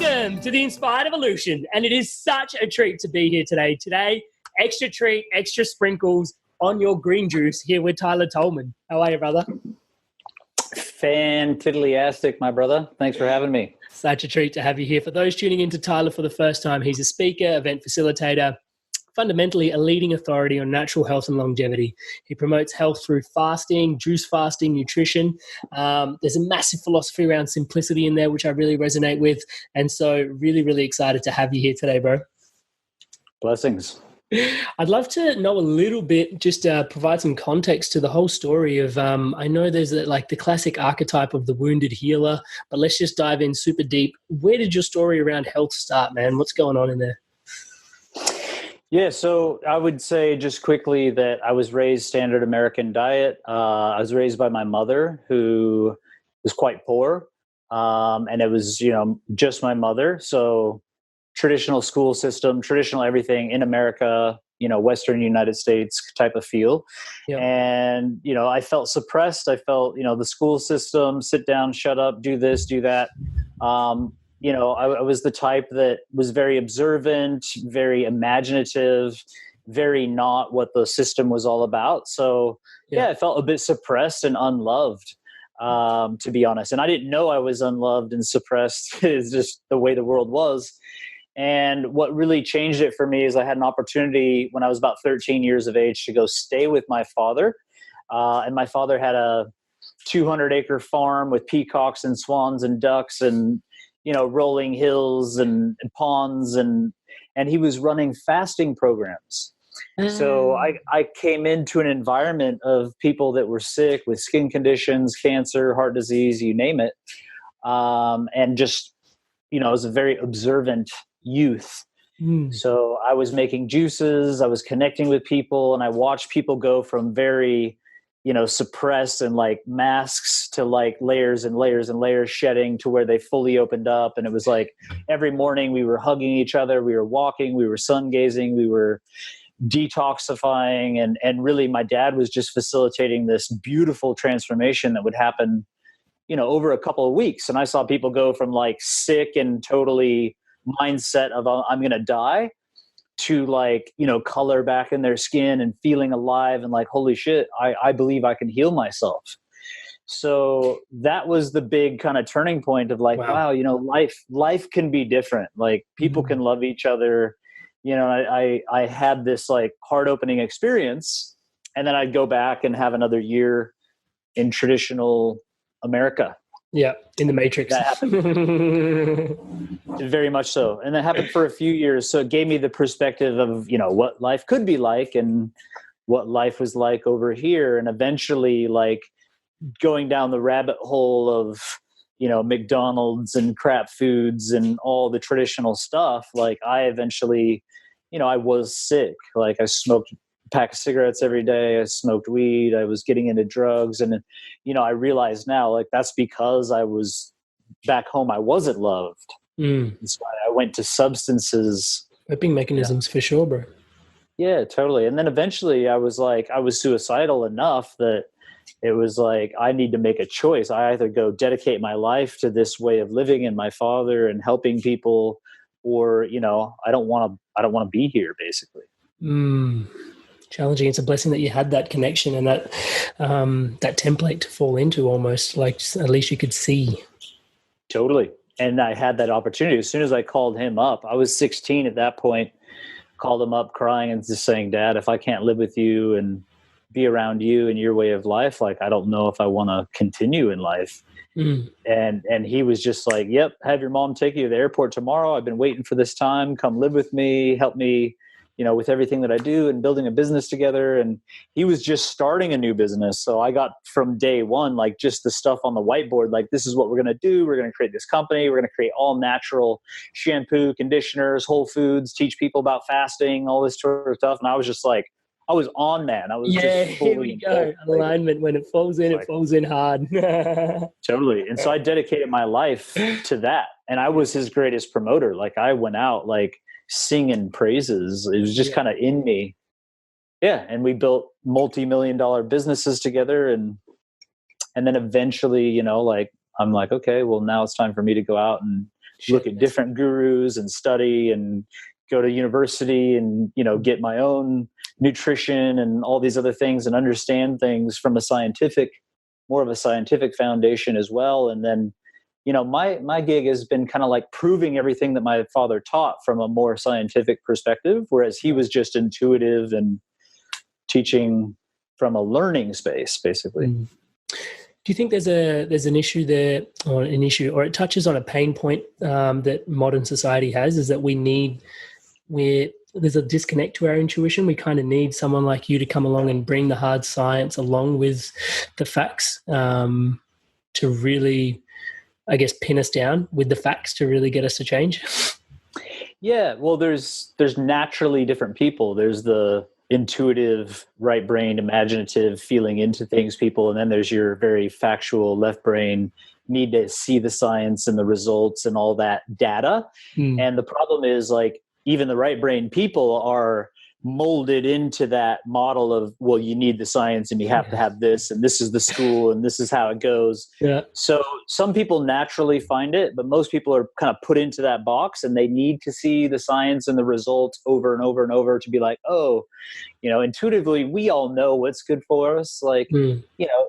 Welcome to the Inspired Evolution, and it is such a treat to be here today. Today, extra treat, extra sprinkles on your green juice here with Tyler Tolman. How are you, brother? Fantiddlyastic, my brother. Thanks for having me. Such a treat to have you here. For those tuning into Tyler for the first time, he's a speaker, event facilitator, fundamentally a leading authority on natural health and longevity. He promotes health through fasting, juice fasting, nutrition. There's a massive philosophy around simplicity in there, which I really resonate with. And so really, really excited to have you here today, bro. Blessings. I'd love to know a little bit, just provide some context to the whole story of, I know there's like the classic archetype of the wounded healer, but let's just dive in super deep. Where did your story around health start, man? What's going on in there? Yeah, so I would say just quickly that I was raised standard American diet. I was raised by my mother, who was quite poor, and it was, just my mother. So traditional school system, traditional everything in America, Western United States type of feel. Yeah. And, I felt suppressed. I felt, the school system, sit down, shut up, do this, do that. I was the type that was very observant, very imaginative, very not what the system was all about. So yeah, I felt a bit suppressed and unloved, to be honest. And I didn't know I was unloved and suppressed. It's just the way the world was. And what really changed it for me is I had an opportunity when I was about 13 years of age to go stay with my father. And my father had a 200-acre farm with peacocks and swans and ducks and rolling hills and ponds, and he was running fasting programs. So I came into an environment of people that were sick with skin conditions, cancer, heart disease, you name it. And just, I was a very observant youth. So I was making juices, I was connecting with people, and I watched people go from very suppressed and like masks to like layers and layers and layers shedding to where they fully opened up. And it was like every morning we were hugging each other, we were walking, we were sun gazing, we were detoxifying. And really my dad was just facilitating this beautiful transformation that would happen, over a couple of weeks. And I saw people go from like sick and totally mindset of I'm going to die to like, color back in their skin and feeling alive and like, holy shit, I believe I can heal myself. So that was the big kind of turning point of like, wow, life can be different. Like people can love each other. I had this like heart opening experience, and then I'd go back and have another year in traditional America. Yeah, in the Matrix. That happened. Very much so. And that happened for a few years. So it gave me the perspective of, what life could be like and what life was like over here. And eventually, like, going down the rabbit hole of, McDonald's and crap foods and all the traditional stuff, like, I eventually, I was sick. Like, I smoked pack of cigarettes every day. I smoked weed. I was getting into drugs. And, I realize now, like, that's because I was back home. I wasn't loved. That's why I went to substances. Coping mechanisms for sure, bro. Yeah, totally. And then eventually I was suicidal enough that it was like, I need to make a choice. I either go dedicate my life to this way of living and my father and helping people, or, I don't want to be here, basically. Challenging. It's a blessing that you had that connection and that template to fall into, almost like at least you could see. Totally. And I had that opportunity. As soon as I called him up, I was 16 at that point, called him up crying and just saying, Dad, if I can't live with you and be around you and your way of life, like, I don't know if I want to continue in life. And he was just like, yep, have your mom take you to the airport tomorrow. I've been waiting for this time. Come live with me, help me, with everything that I do and building a business together. And he was just starting a new business. So I got from day one, like, just the stuff on the whiteboard, like, this is what we're going to do. We're going to create this company. We're going to create all natural shampoo, conditioners, whole foods, teach people about fasting, all this sort of stuff. And I was just like, I was on, man. I was just fully here we go. Alignment. When it falls in, it falls in hard. Totally. And so I dedicated my life to that. And I was his greatest promoter. Like, I went out like singing praises. It was just kind of in me. Yeah. And we built multi-million-dollar businesses together. And then eventually, like, I'm like, okay, well, now it's time for me to go out and look at different gurus and study and go to university and, get my own nutrition and all these other things and understand things from more of a scientific foundation as well. And then, my gig has been kind of like proving everything that my father taught from a more scientific perspective, whereas he was just intuitive and teaching from a learning space, basically. Do you think there's an issue there, or it touches on a pain point that modern society has, is that there's a disconnect to our intuition. We kind of need someone like you to come along and bring the hard science along with the facts to really, I guess, pin us down with the facts to really get us to change. Yeah, well, there's naturally different people. There's the intuitive, right brain, imaginative, feeling into things people, and then there's your very factual left brain, need to see the science and the results and all that data. And the problem is, like, even the right brain people are molded into that model of, well, you need the science and you have to have this, and this is the school and this is how it goes. Yeah. So some people naturally find it, but most people are kind of put into that box, and they need to see the science and the results over and over and over to be like, oh, intuitively, we all know what's good for us. Like,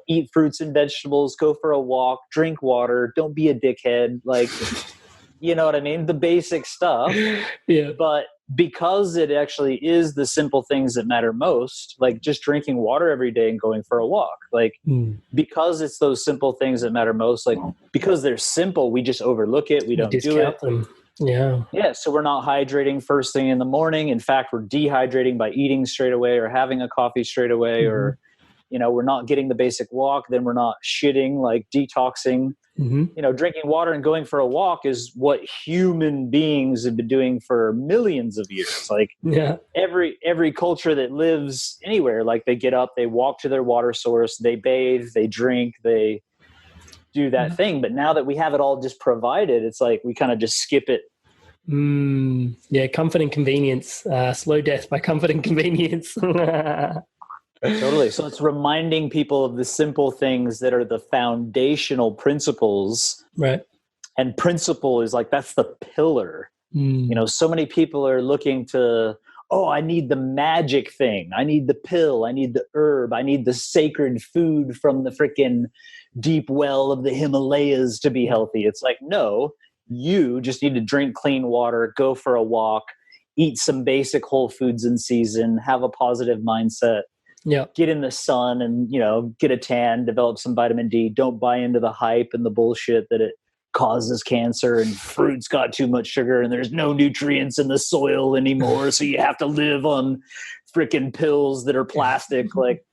eat fruits and vegetables, go for a walk, drink water, don't be a dickhead. Like, you know what I mean? The basic stuff. Yeah. But because it actually is the simple things that matter most, like just drinking water every day and going for a walk, like because it's those simple things that matter most, like because they're simple, we just overlook it. We don't do it. Them. Yeah. Yeah. So we're not hydrating first thing in the morning. In fact, we're dehydrating by eating straight away or having a coffee straight away, or, we're not getting the basic walk. Then we're not shitting, like detoxing. Drinking water and going for a walk is what human beings have been doing for millions of years. Like every culture that lives anywhere, like they get up, they walk to their water source, they bathe, they drink, they do that thing. But now that we have it all just provided, it's like we kind of just skip it. Yeah, comfort and convenience, slow death by comfort and convenience. Totally. So it's reminding people of the simple things that are the foundational principles. Right. And principle is like, that's the pillar. So many people are looking to, I need the magic thing. I need the pill. I need the herb. I need the sacred food from the freaking deep well of the Himalayas to be healthy. It's like, no, you just need to drink clean water, go for a walk, eat some basic whole foods in season, have a positive mindset. Yeah. Get in the sun and, get a tan, develop some vitamin D. Don't buy into the hype and the bullshit that it causes cancer and fruit's got too much sugar and there's no nutrients in the soil anymore. So you have to live on freaking pills that are plastic. Like,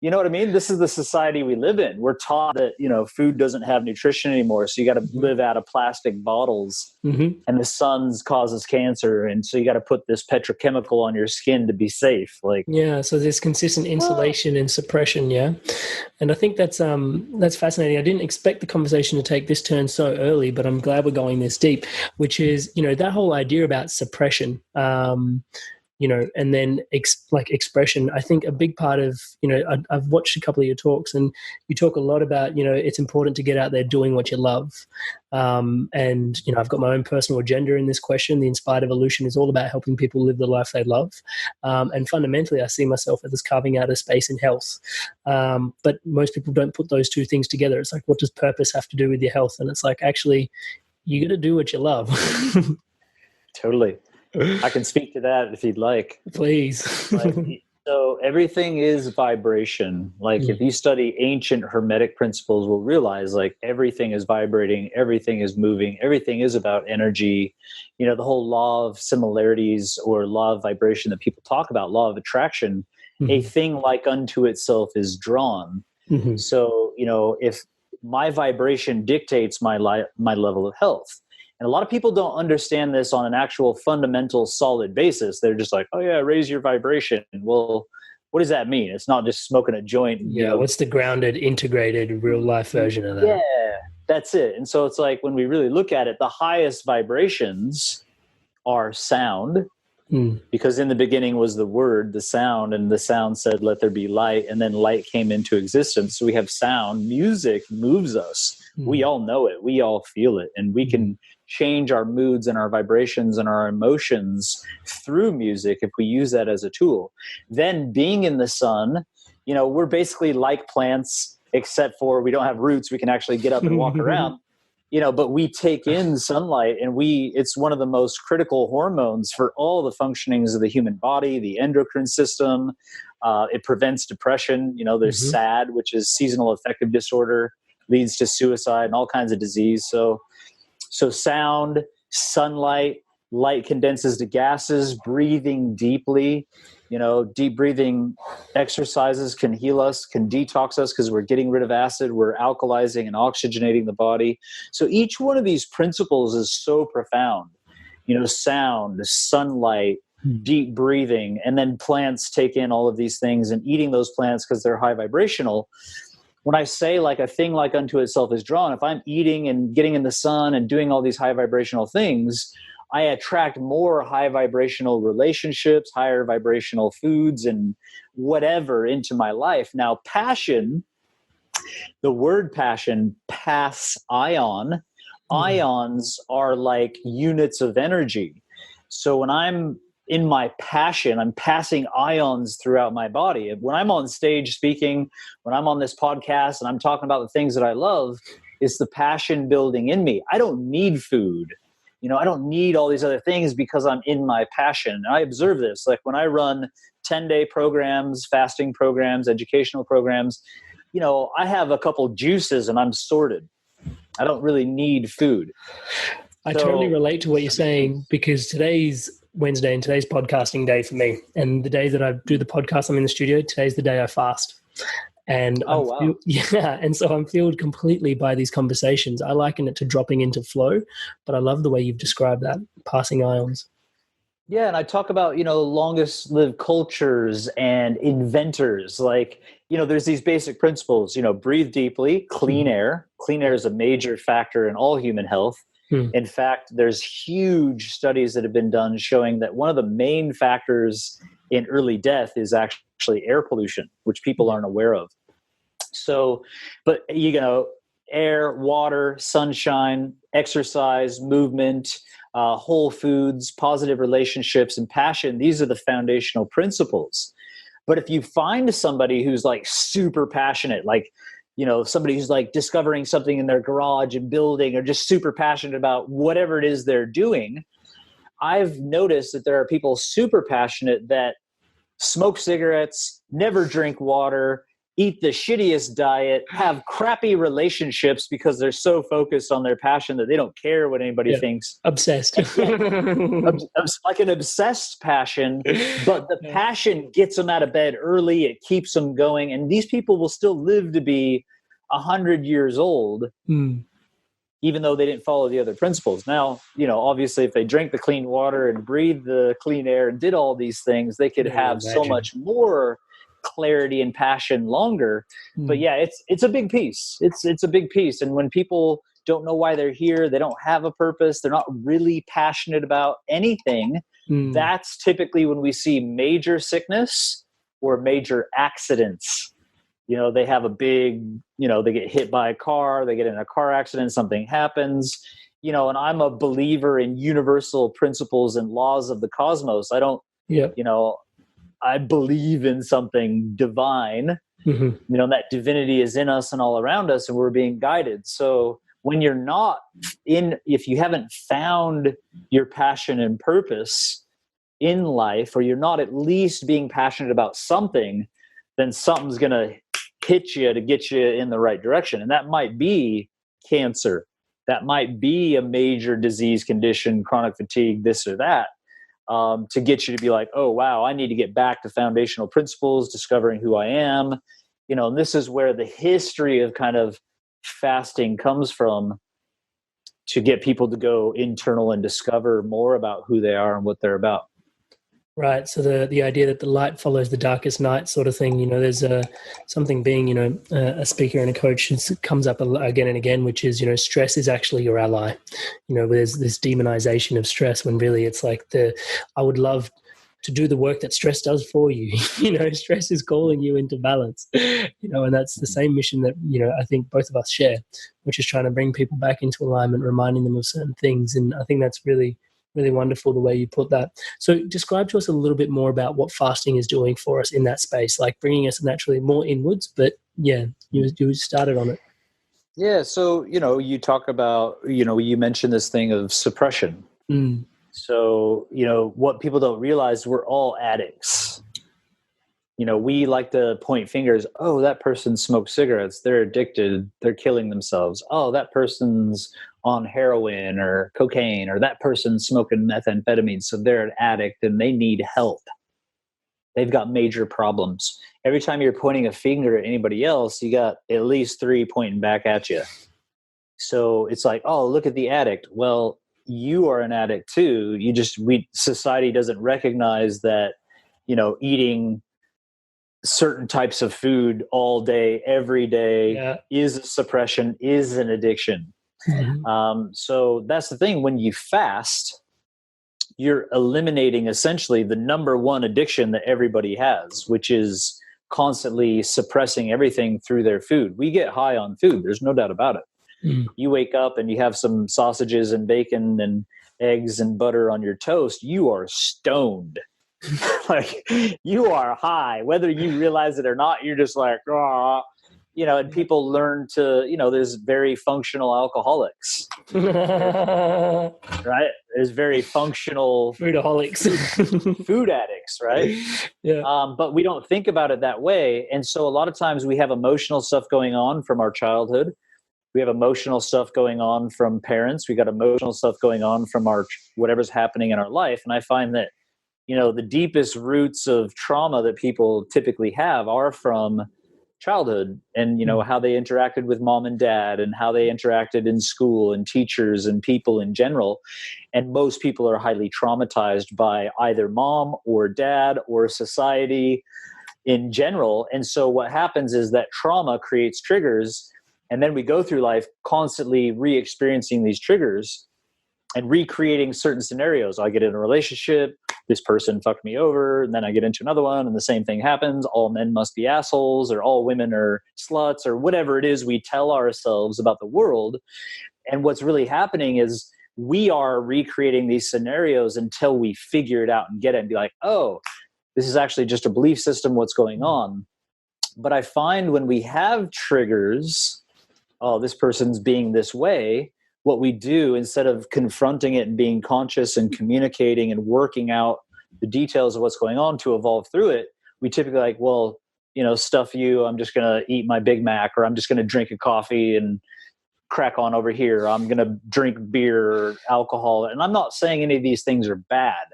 you know what I mean? This is the society we live in. We're taught that, food doesn't have nutrition anymore. So you got to live out of plastic bottles and the sun causes cancer. And so you got to put this petrochemical on your skin to be safe. Like, yeah. So there's consistent insulation and suppression. Yeah. And I think that's fascinating. I didn't expect the conversation to take this turn so early, but I'm glad we're going this deep, which is, that whole idea about suppression, and then expression. I think a big part of, I've watched a couple of your talks and you talk a lot about, it's important to get out there doing what you love. And, I've got my own personal agenda in this question. The Inspired Evolution is all about helping people live the life they love. And fundamentally, I see myself as carving out a space in health. But most people don't put those two things together. It's like, what does purpose have to do with your health? And it's like, actually, you got to do what you love. Totally. I can speak to that if you'd like. Please. So everything is vibration. Like if you study ancient Hermetic principles, we'll realize like everything is vibrating, everything is moving, everything is about energy. The whole law of similarities or law of vibration that people talk about, law of attraction, a thing like unto itself is drawn. So, if my vibration dictates my level of health. And a lot of people don't understand this on an actual fundamental solid basis. They're just like, oh yeah, raise your vibration. Well, what does that mean? It's not just smoking a joint. Yeah. What's the grounded, integrated, real life version of that? Yeah, that's it. And so it's like when we really look at it, the highest vibrations are sound, because in the beginning was the word, the sound, and the sound said, let there be light. And then light came into existence. So we have sound. Music moves us. We all know it. We all feel it. And we can change our moods and our vibrations and our emotions through music if we use that as a tool. Then being in the sun, we're basically like plants, except for we don't have roots. We can actually get up and walk around, but we take in sunlight, and it's one of the most critical hormones for all the functionings of the human body, the endocrine system. It prevents depression. There's SAD, which is seasonal affective disorder, leads to suicide and all kinds of disease. So sound, sunlight, light condenses to gases, breathing deeply. Deep breathing exercises can heal us, can detox us because we're getting rid of acid, we're alkalizing and oxygenating the body. So each one of these principles is so profound. Sound, sunlight, deep breathing, and then plants take in all of these things, and eating those plants because they're high vibrational. When I say like a thing like unto itself is drawn, if I'm eating and getting in the sun and doing all these high vibrational things, I attract more high vibrational relationships, higher vibrational foods, and whatever into my life. Now, passion, the word passion, pass ion. Ions are like units of energy. So when I'm in my passion, I'm passing ions throughout my body. When I'm on stage speaking, when I'm on this podcast and I'm talking about the things that I love, it's the passion building in me. I don't need food. I don't need all these other things because I'm in my passion. And I observe this, like when I run 10-day programs, fasting programs, educational programs, I have a couple juices and I'm sorted. I don't really need food. I totally relate to what you're saying, because today's Wednesday and today's podcasting day for me. And the day that I do the podcast, I'm in the studio. Today's the day I fast. And and so I'm fueled completely by these conversations. I liken it to dropping into flow, but I love the way you've described that, passing ions. Yeah, and I talk about, longest lived cultures and inventors. Like, there's these basic principles, breathe deeply, clean air. Clean air is a major factor in all human health. In fact, there's huge studies that have been done showing that one of the main factors in early death is actually air pollution, which people aren't aware of. So, but air, water, sunshine, exercise, movement, whole foods, positive relationships, and passion, these are the foundational principles. But if you find somebody who's like super passionate, like, somebody who's like discovering something in their garage and building, or just super passionate about whatever it is they're doing, I've noticed that there are people super passionate that smoke cigarettes, never drink water, eat the shittiest diet, have crappy relationships because they're so focused on their passion that they don't care what anybody thinks. Obsessed. Like an obsessed passion, but the passion gets them out of bed early. It keeps them going. And these people will still live to be 100 years old, even though they didn't follow the other principles. Now, obviously, if they drank the clean water and breathed the clean air and did all these things, they could have so much more clarity and passion longer. But yeah, it's a big piece. It's a big piece. And when people don't know why they're here, they don't have a purpose, they're not really passionate about anything, that's typically when we see major sickness or major accidents. They have a big, they get hit by a car, they get in a car accident, something happens, and I'm a believer in universal principles and laws of the cosmos. I don't, I believe in something divine, that divinity is in us and all around us, and we're being guided. So when you're not if you haven't found your passion and purpose in life, or you're not at least being passionate about something, then something's going to hit you to get you in the right direction. And that might be cancer. That might be a major disease condition, chronic fatigue, this or that. To get you to be like, oh, wow, I need to get back to foundational principles, discovering who I am. And this is where the history of kind of fasting comes from, to get people to go internal and discover more about who they are and what they're about. Right. So the idea that the light follows the darkest night sort of thing, there's something being, a speaker and a coach comes up again and again, which is, stress is actually your ally. There's this demonization of stress when really it's like I would love to do the work that stress does for you. Stress is calling you into balance, and that's the same mission that, I think both of us share, which is trying to bring people back into alignment, reminding them of certain things. And I think that's really, really wonderful the way you put that. So describe to us a little bit more about what fasting is doing for us in that space, like bringing us naturally more inwards, but you started on it. Yeah. So, you talk about, you mentioned this thing of suppression. Mm. So, what people don't realize, we're all addicts. We like to point fingers. Oh, that person smokes cigarettes. They're addicted. They're killing themselves. Oh, that person's on heroin or cocaine, or that person's smoking methamphetamine. So they're an addict and they need help. They've got major problems. Every time you're pointing a finger at anybody else, you got at least 3 pointing back at you. So it's like, oh, look at the addict. Well, you are an addict too. Society doesn't recognize that, eating certain types of food all day, every day is a suppression, is an addiction. Mm-hmm. So that's the thing. When you fast, you're eliminating essentially the number one addiction that everybody has, which is constantly suppressing everything through their food. We get high on food. There's no doubt about it. Mm. You wake up and you have some sausages and bacon and eggs and butter on your toast. You are stoned. Like, you are high, whether you realize it or not. You're just like, oh, and people learn to, there's very functional alcoholics, right? There's very functional food addicts, right? Yeah. But we don't think about it that way. And so a lot of times we have emotional stuff going on from our childhood. We have emotional stuff going on from parents. We got emotional stuff going on from whatever's happening in our life. And I find that, the deepest roots of trauma that people typically have are from childhood, and how they interacted with mom and dad, and how they interacted in school and teachers and people in general. And most people are highly traumatized by either mom or dad or society in general. And so what happens is that trauma creates triggers, and then we go through life constantly re-experiencing these triggers and recreating certain scenarios. I get in a relationship, this person fucked me over, and then I get into another one and the same thing happens. All men must be assholes, or all women are sluts, or whatever it is we tell ourselves about the world. And what's really happening is we are recreating these scenarios until we figure it out and get it and be like, oh, this is actually just a belief system, what's going on. But I find when we have triggers, oh, this person's being this way, what we do, instead of confronting it and being conscious and communicating and working out the details of what's going on to evolve through it, we typically like, well, stuff you, I'm just going to eat my Big Mac, or I'm just going to drink a coffee and crack on over here. I'm going to drink beer or alcohol. And I'm not saying any of these things are bad.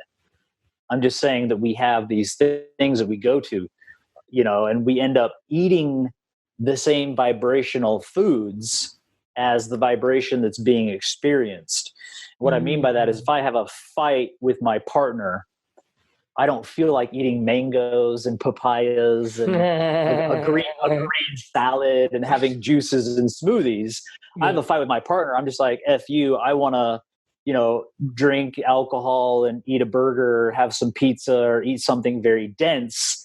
I'm just saying that we have these things that we go to, and we end up eating the same vibrational foods as the vibration that's being experienced. What I mean by that is, if I have a fight with my partner, I don't feel like eating mangoes and papayas and a green salad and having juices and smoothies. Yeah. I have a fight with my partner. I'm just like, F you, I want to, drink alcohol and eat a burger, or have some pizza, or eat something very dense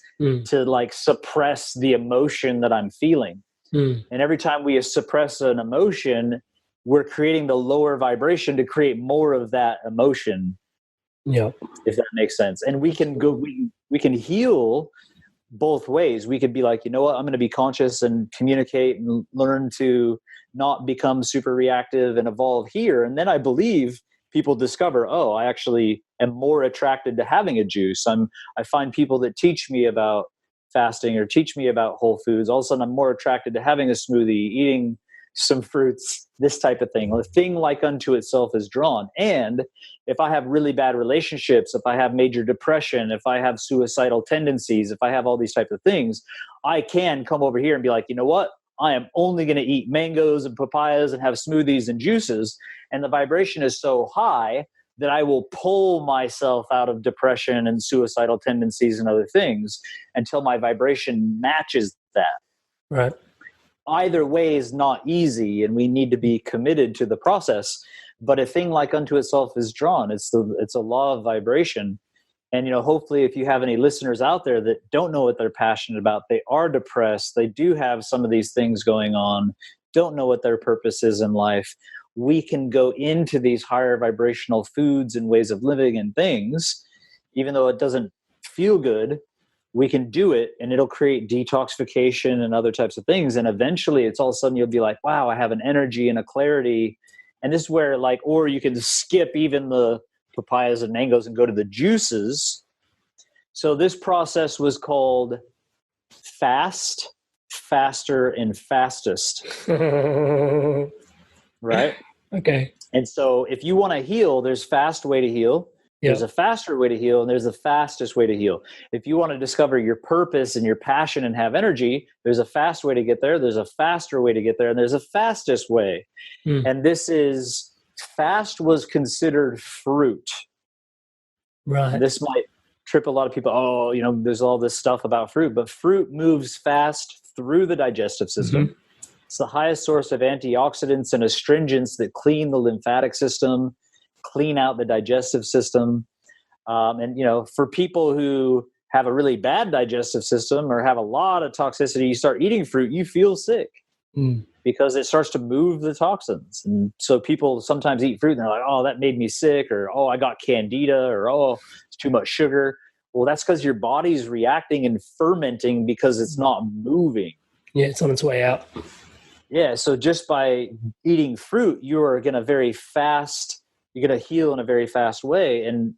to like suppress the emotion that I'm feeling. And every time we suppress an emotion, we're creating the lower vibration to create more of that emotion. Yeah, if that makes sense. And we can we can heal both ways. We could be like, you know what, I'm going to be conscious and communicate and learn to not become super reactive and evolve here. And then I believe people discover, oh, I actually am more attracted to having a juice. I find people that teach me about fasting or teach me about whole foods. All of a sudden I'm more attracted to having a smoothie, eating some fruits, this type of thing. A thing like unto itself is drawn. And if I have really bad relationships, if I have major depression, if I have suicidal tendencies, if I have all these types of things, I can come over here and be like, you know what? I am only going to eat mangoes and papayas and have smoothies and juices. And the vibration is so high that I will pull myself out of depression and suicidal tendencies and other things until my vibration matches that. Right. Either way is not easy, and we need to be committed to the process. But a thing like unto itself is drawn. It's a law of vibration. And, hopefully if you have any listeners out there that don't know what they're passionate about, they are depressed, they do have some of these things going on, don't know what their purpose is in life, we can go into these higher vibrational foods and ways of living and things, even though it doesn't feel good, we can do it and it'll create detoxification and other types of things. And eventually it's all of a sudden you'll be like, wow, I have an energy and a clarity. And this is where or you can skip even the papayas and mangoes and go to the juices. So this process was called fast, faster, and fastest. Right? Okay. And so if you want to heal, there's fast way to heal. There's a faster way to heal, and there's the fastest way to heal. If you want to discover your purpose and your passion and have energy, there's a fast way to get there. There's a faster way to get there, and there's a fastest way. And fast was considered fruit. Right. This might trip a lot of people. Oh, there's all this stuff about fruit, but fruit moves fast through the digestive system. Mm-hmm. It's the highest source of antioxidants and astringents that clean the lymphatic system, clean out the digestive system. And, for people who have a really bad digestive system or have a lot of toxicity, you start eating fruit, you feel sick because it starts to move the toxins. And so people sometimes eat fruit and they're like, oh, that made me sick, or, oh, I got candida, or, oh, it's too much sugar. Well, that's because your body's reacting and fermenting because it's not moving. Yeah, it's on its way out. Yeah, so just by eating fruit, you're going to heal in a very fast way and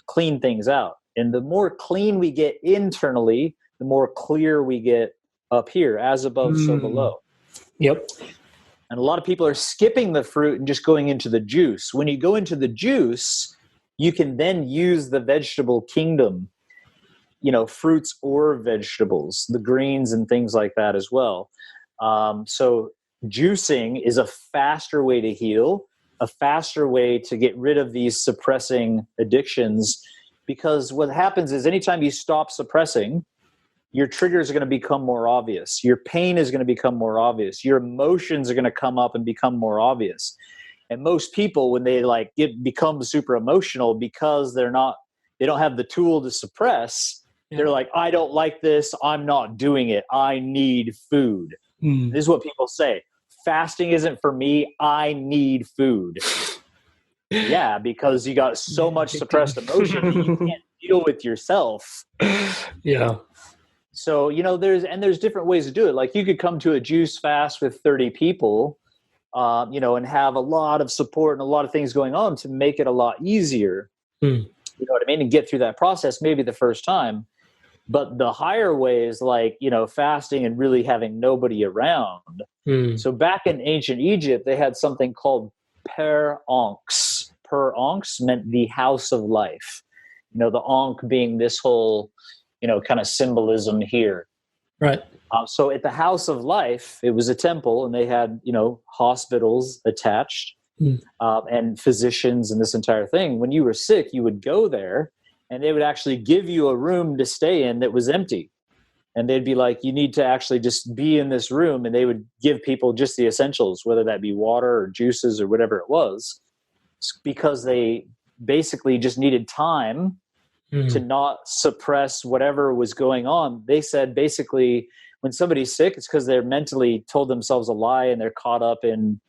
clean things out. And the more clean we get internally, the more clear we get up here, as above, so below. Yep. And a lot of people are skipping the fruit and just going into the juice. When you go into the juice, you can then use the vegetable kingdom, fruits or vegetables, the greens and things like that as well. So juicing is a faster way to heal, a faster way to get rid of these suppressing addictions, because what happens is anytime you stop suppressing, your triggers are going to become more obvious. Your pain is going to become more obvious. Your emotions are going to come up and become more obvious. And most people, when they become super emotional because they don't have the tool to suppress, they're like, I don't like this. I'm not doing it. I need food. This is what people say. Fasting isn't for me. I need food. Yeah, because you got so much suppressed emotion that you can't deal with yourself. Yeah. So, there's different ways to do it. Like you could come to a juice fast with 30 people, and have a lot of support and a lot of things going on to make it a lot easier. You know what I mean? And get through that process maybe the first time. But the higher way is fasting and really having nobody around. So back in ancient Egypt, they had something called per onks. Per onks meant the house of life. The onk being this whole, kind of symbolism here. Right. So at the house of life, it was a temple, and they had, hospitals attached and physicians and this entire thing. When you were sick, you would go there, and they would actually give you a room to stay in that was empty. And they'd be like, you need to actually just be in this room. And they would give people just the essentials, whether that be water or juices or whatever it was, because they basically just needed time to not suppress whatever was going on. They said basically when somebody's sick, it's because they're mentally told themselves a lie and they're caught up in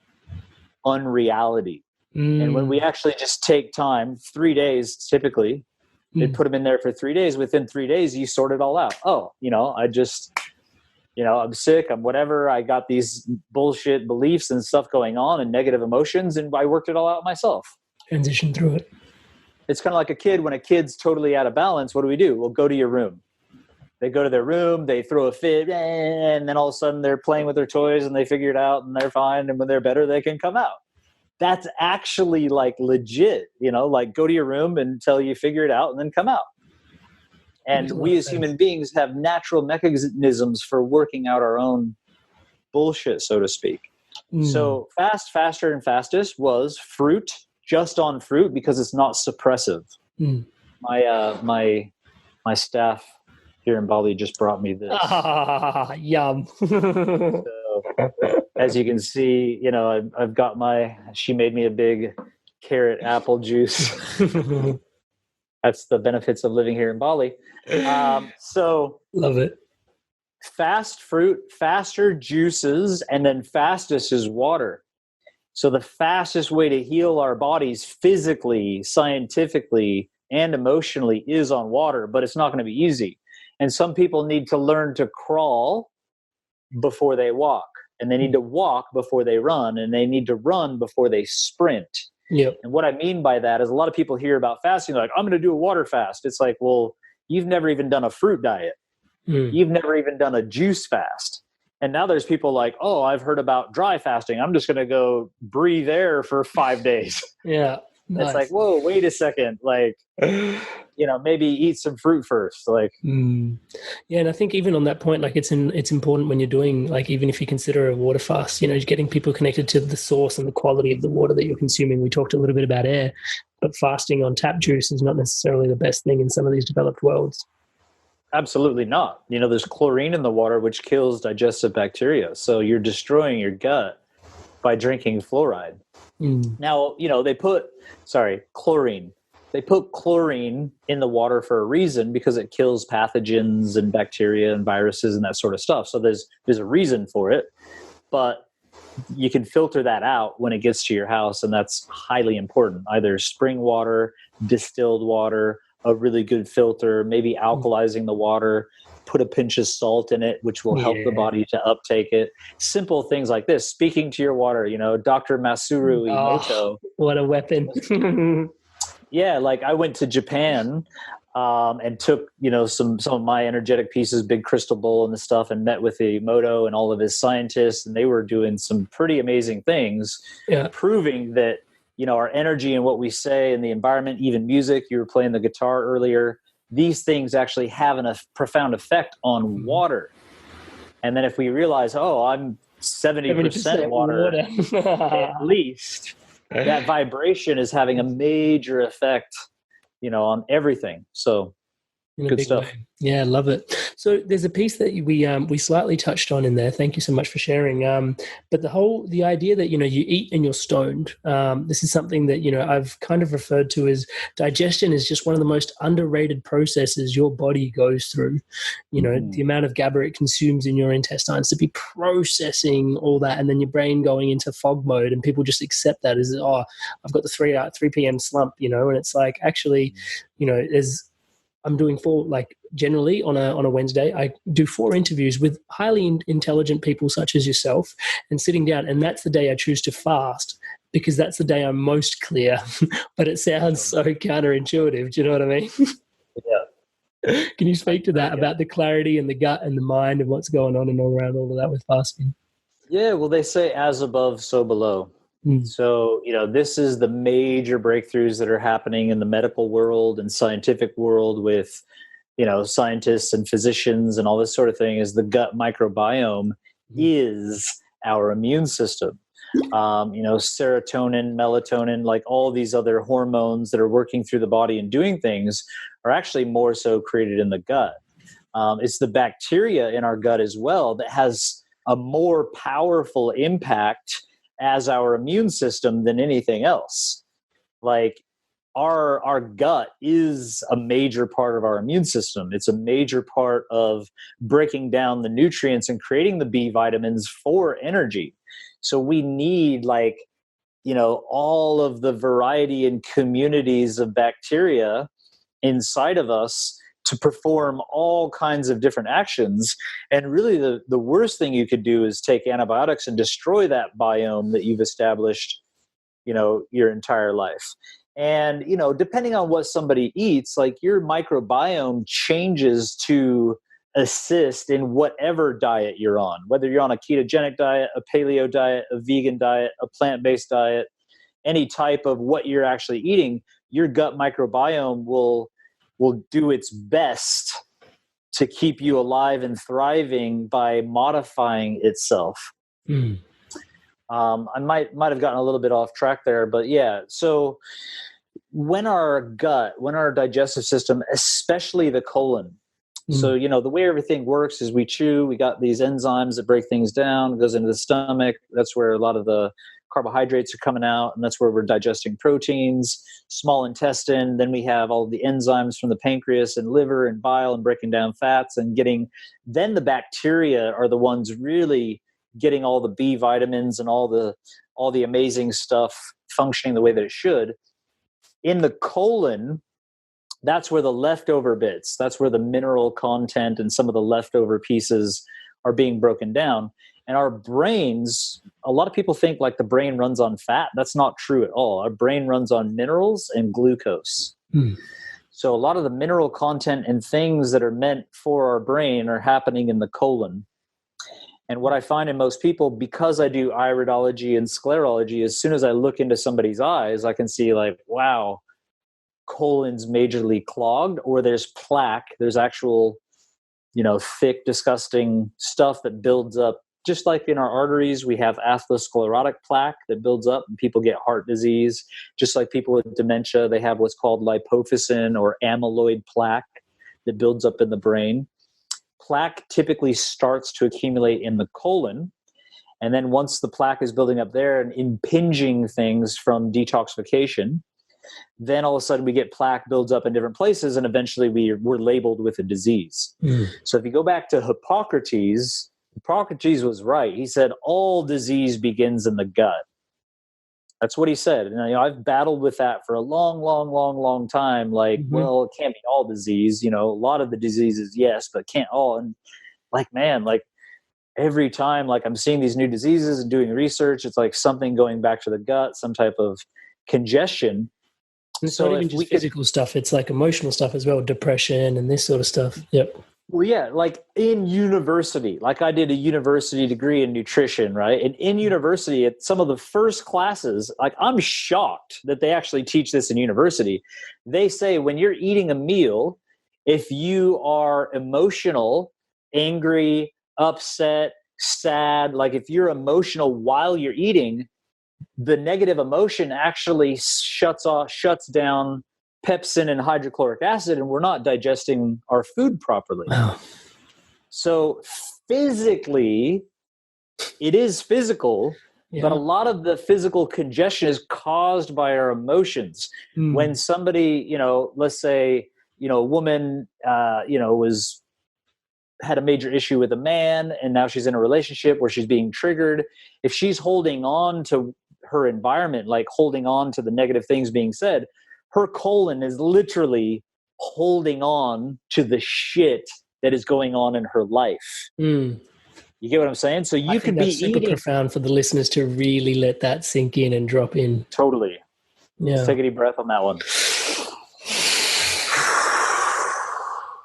unreality. And when we actually just take time, 3 days typically, they put them in there for 3 days. Within 3 days, you sort it all out. Oh, I'm sick. I'm whatever. I got these bullshit beliefs and stuff going on and negative emotions, and I worked it all out myself. Transition through it. It's kind of like a kid. When a kid's totally out of balance, what do? Well, go to your room. They go to their room, they throw a fit, and then all of a sudden they're playing with their toys and they figure it out and they're fine. And when they're better, they can come out. That's actually legit, go to your room until you figure it out and then come out. And we as human beings have natural mechanisms for working out our own bullshit, so to speak. So fast, faster, and fastest was fruit, just on fruit, because it's not suppressive. My staff here in Bali just brought me this. Yum. So, as you can see, I've got she made me a big carrot apple juice. That's the benefits of living here in Bali. So Love it. fast fruit, faster juices, and then fastest is water. So the fastest way to heal our bodies physically, scientifically, and emotionally is on water, but it's not going to be easy. And some people need to learn to crawl before they walk, and they need to walk before they run, and they need to run before they sprint. Yep. And what I mean by that is a lot of people hear about fasting, like, I'm going to do a water fast. It's like, well, you've never even done a fruit diet. You've never even done a juice fast. And now there's people like, oh, I've heard about dry fasting. I'm just going to go breathe air for 5 days. Yeah. Nice. It's like, whoa, wait a second. Like, maybe eat some fruit first. Like, yeah. And I think even on that point, like it's important when you're doing, like, even if you consider a water fast, getting people connected to the source and the quality of the water that you're consuming. We talked a little bit about air, but fasting on tap juice is not necessarily the best thing in some of these developed worlds. Absolutely not. There's chlorine in the water, which kills digestive bacteria. So you're destroying your gut by drinking fluoride. Now, they put chlorine. They put chlorine in the water for a reason, because it kills pathogens and bacteria and viruses and that sort of stuff. So there's a reason for it, but you can filter that out when it gets to your house. And that's highly important. Either spring water, distilled water, a really good filter, maybe alkalizing the water, put a pinch of salt in it, which will help the body to uptake it. Simple things like this. Speaking to your water, Dr. Masuru Emoto. What a weapon. Yeah, like I went to Japan and took, some of my energetic pieces, big crystal bowl and the stuff, and met with Emoto and all of his scientists, and they were doing some pretty amazing things, proving that our energy and what we say and the environment, even music, you were playing the guitar earlier, these things actually have a profound effect on water. And then if we realize, I'm 70% water at least, that vibration is having a major effect, on everything. So good stuff. Way. Yeah, I love it. So there's a piece that we slightly touched on in there. Thank you so much for sharing. But the idea that, you eat and you're stoned, this is something that, I've kind of referred to as digestion is just one of the most underrated processes your body goes through. The amount of GABA it consumes in your intestines to be processing all that, and then your brain going into fog mode, and people just accept that as, I've got the 3 p.m. slump, and it's like, actually, I'm doing generally on a Wednesday, I do 4 interviews with highly intelligent people such as yourself, and sitting down. And that's the day I choose to fast, because that's the day I'm most clear. But it sounds so counterintuitive. Do you know what I mean? Yeah. Can you speak to that about the clarity and the gut and the mind and what's going on and all around all of that with fasting? Yeah. Well, they say as above, so below. So, this is the major breakthroughs that are happening in the medical world and scientific world with, scientists and physicians and all this sort of thing, is the gut microbiome is our immune system. Serotonin, melatonin, like all these other hormones that are working through the body and doing things are actually more so created in the gut. It's the bacteria in our gut as well that has a more powerful impact as our immune system than anything else. Like our gut is a major part of our immune system. It's a major part of breaking down the nutrients and creating the B vitamins for energy. So we need all of the variety and communities of bacteria inside of us to perform all kinds of different actions. And really the worst thing you could do is take antibiotics and destroy that biome that you've established, your entire life. And, depending on what somebody eats, like your microbiome changes to assist in whatever diet you're on, whether you're on a ketogenic diet, a paleo diet, a vegan diet, a plant-based diet, any type of what you're actually eating, your gut microbiome will do its best to keep you alive and thriving by modifying itself. I might have gotten a little bit off track there, but yeah. So when our digestive system, especially the colon, so, the way everything works is we chew, we got these enzymes that break things down, it goes into the stomach. That's where a lot of the carbohydrates are coming out, and that's where we're digesting proteins. Small intestine, then we have all the enzymes from the pancreas and liver and bile and breaking down fats and then the bacteria are the ones really getting all the B vitamins and all the amazing stuff functioning the way that it should. In the colon, that's where the leftover bits, that's where the mineral content and some of the leftover pieces are being broken down. And our brains, a lot of people think like the brain runs on fat. That's not true at all. Our brain runs on minerals and glucose. So a lot of the mineral content and things that are meant for our brain are happening in the colon. And what I find in most people, because I do iridology and sclerology, as soon as I look into somebody's eyes, I can see like, wow, colon's majorly clogged, or there's plaque. There's actual, thick, disgusting stuff that builds up. Just like in our arteries, we have atherosclerotic plaque that builds up and people get heart disease. Just like people with dementia, they have what's called lipofuscin or amyloid plaque that builds up in the brain. Plaque typically starts to accumulate in the colon. And then once the plaque is building up there and impinging things from detoxification, then all of a sudden we get plaque builds up in different places, and eventually we're labeled with a disease. So if you go back to Hippocrates was right. He said all disease begins in the gut. That's what he said. And I've battled with that for a long time. Like, well, it can't be all disease. A lot of the diseases, yes, but can't all. And like, man, like every time, like I'm seeing these new diseases and doing research, it's like something going back to the gut, some type of congestion. It's not even just physical stuff. It's like emotional stuff as well, depression and this sort of stuff. Yep. Well, yeah, like in university, like I did a university degree in nutrition, right? And in university, at some of the first classes, like I'm shocked that they actually teach this in university. They say when you're eating a meal, if you are emotional, angry, upset, sad, like if you're emotional while you're eating, the negative emotion actually shuts down pepsin and hydrochloric acid, and we're not digesting our food properly. Wow. So physically, it is physical, but a lot of the physical congestion is caused by our emotions. When somebody, let's say, a woman, had a major issue with a man, and now she's in a relationship where she's being triggered. If she's holding on to her environment, like holding on to the negative things being said, her colon is literally holding on to the shit that is going on in her life. You get what I'm saying? So you could be super eating. Profound for the listeners to really let that sink in and drop in. Totally. Yeah. Let's take a deep breath on that one.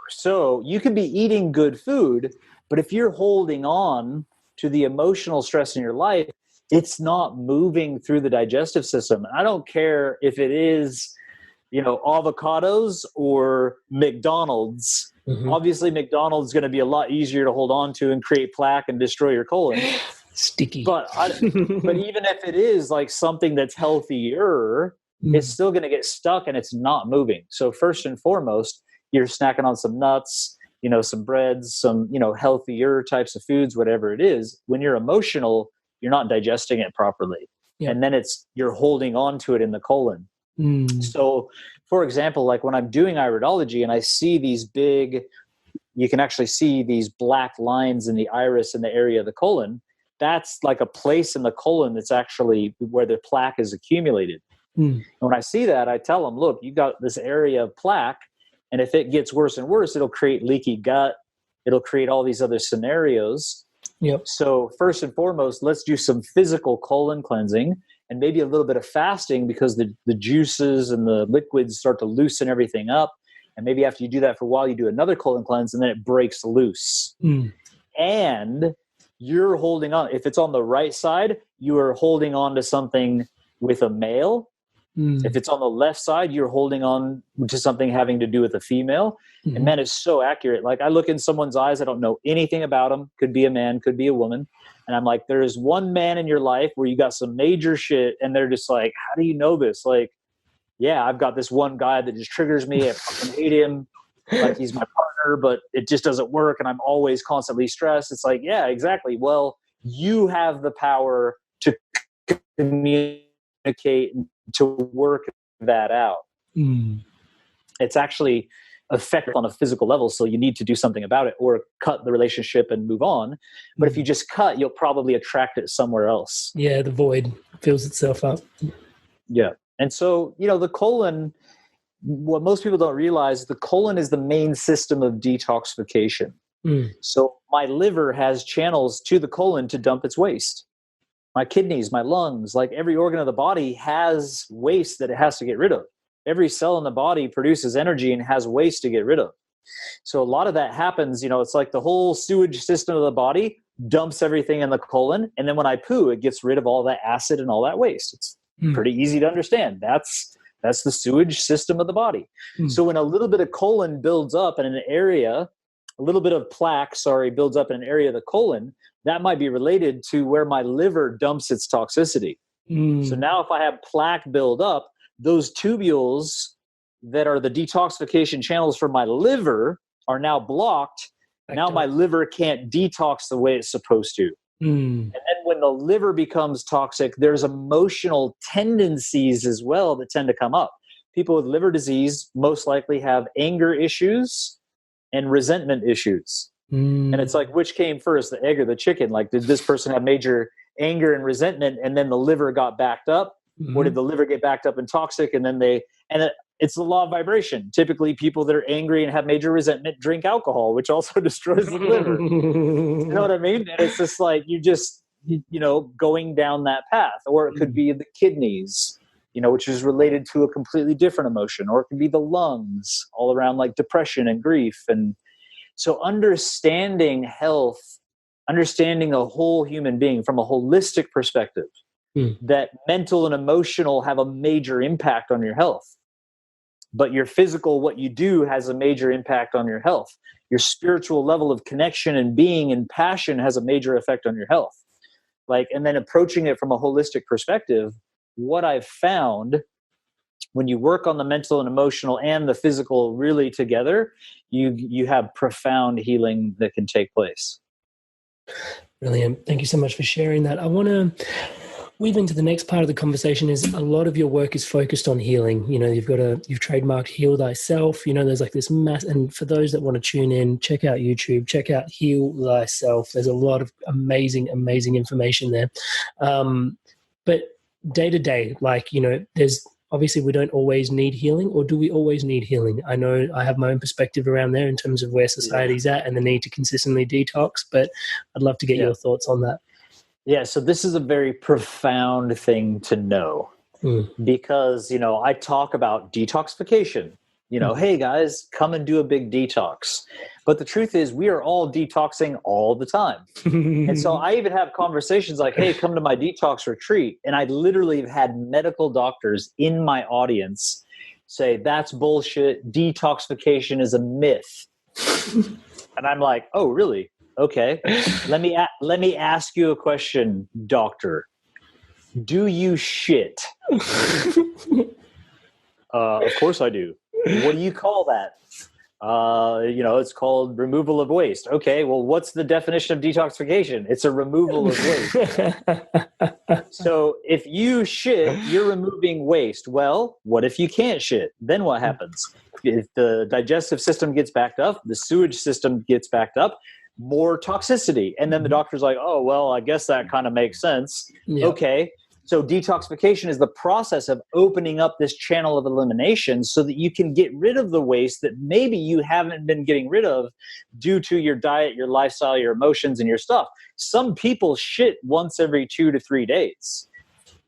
So you could be eating good food, but if you're holding on to the emotional stress in your life, it's not moving through the digestive system. I don't care if it is, avocados or McDonald's. Obviously, McDonald's is going to be a lot easier to hold on to and create plaque and destroy your colon. Sticky. But even if it is like something that's healthier, it's still going to get stuck and it's not moving. So first and foremost, you're snacking on some nuts, some breads, some, healthier types of foods, whatever it is. When you're emotional, you're not digesting it properly. And then you're holding on to it in the colon. So, for example, like when I'm doing iridology and I see these you can actually see these black lines in the iris in the area of the colon, that's like a place in the colon that's actually where the plaque is accumulated. And when I see that, I tell them, look, you got this area of plaque, and if it gets worse and worse, it'll create leaky gut. It'll create all these other scenarios. So first and foremost, let's do some physical colon cleansing and maybe a little bit of fasting, because the juices and the liquids start to loosen everything up. And maybe after you do that for a while, you do another colon cleanse and then it breaks loose. And you're holding on. If it's on the right side, you are holding on to something with a male. If it's on the left side, you're holding on to something having to do with a female. And man, it's so accurate. Like I look in someone's eyes, I don't know anything about them. Could be a man, could be a woman. And I'm like, there is one man in your life where you got some major shit. And they're just like, how do you know this? Like, yeah, I've got this one guy that just triggers me. I fucking hate him. Like he's my partner, but it just doesn't work. And I'm always constantly stressed. It's like, yeah, exactly. Well, you have the power to communicate and to work that out. It's actually effect on a physical level, so you need to do something about it or cut the relationship and move on. But if you just cut, you'll probably attract it somewhere else. Yeah, the void fills itself up. Yeah. And so, the colon, what most people don't realize, the colon is the main system of detoxification. So my liver has channels to the colon to dump its waste. My kidneys, my lungs, like every organ of the body has waste that it has to get rid of. Every cell in the body produces energy and has waste to get rid of. So a lot of that happens, it's like the whole sewage system of the body dumps everything in the colon. And then when I poo, it gets rid of all that acid and all that waste. It's pretty easy to understand. That's the sewage system of the body. So when a little bit of colon builds up in an area, a little bit of plaque, builds up in an area of the colon, that might be related to where my liver dumps its toxicity. So now if I have plaque build up, those tubules that are the detoxification channels for my liver are now blocked. Now my liver can't detox the way it's supposed to. And then when the liver becomes toxic, there's emotional tendencies as well that tend to come up. People with liver disease most likely have anger issues and resentment issues. And it's like, which came first, the egg or the chicken? Like, did this person have major anger and resentment and then the liver got backed up? Or did the liver get backed up and toxic and then it's the law of vibration. Typically people that are angry and have major resentment drink alcohol, which also destroys the liver. You know what I mean? And it's just like, going down that path. Or it could be the kidneys, which is related to a completely different emotion. Or it could be the lungs, all around like depression and grief. And so understanding health, understanding a whole human being from a holistic perspective, that mental and emotional have a major impact on your health. But your physical, what you do, has a major impact on your health. Your spiritual level of connection and being and passion has a major effect on your health. And then approaching it from a holistic perspective, what I've found, when you work on the mental and emotional and the physical really together, you have profound healing that can take place. Brilliant. Thank you so much for sharing that. I want to weave into the next part of the conversation. Is a lot of your work is focused on healing. You've trademarked Heal Thyself. There's like this mass, and for those that want to tune in, check out YouTube, check out Heal Thyself. There's a lot of amazing information there. But day to day, there's obviously we don't always need healing, or do we always need healing? I know I have my own perspective around there in terms of where society's at and the need to consistently detox, but I'd love to get your thoughts on that. Yeah, so this is a very profound thing to know because, I talk about detoxification. Hey guys, come and do a big detox. But the truth is we are all detoxing all the time. And so I even have conversations like, hey, come to my detox retreat. And I literally have had medical doctors in my audience say, that's bullshit. Detoxification is a myth. And I'm like, oh, really? Okay. Let me ask you a question, doctor. Do you shit? Of course I do. What do you call that? It's called removal of waste. Okay, well, what's the definition of detoxification? It's a removal of waste. So if you shit, you're removing waste. Well, what if you can't shit? Then what happens? If the digestive system gets backed up, the sewage system gets backed up, more toxicity. And then the doctor's like, oh, well, I guess that kind of makes sense. Yeah. Okay. So detoxification is the process of opening up this channel of elimination so that you can get rid of the waste that maybe you haven't been getting rid of due to your diet, your lifestyle, your emotions, and your stuff. Some people shit once every 2 to 3 days.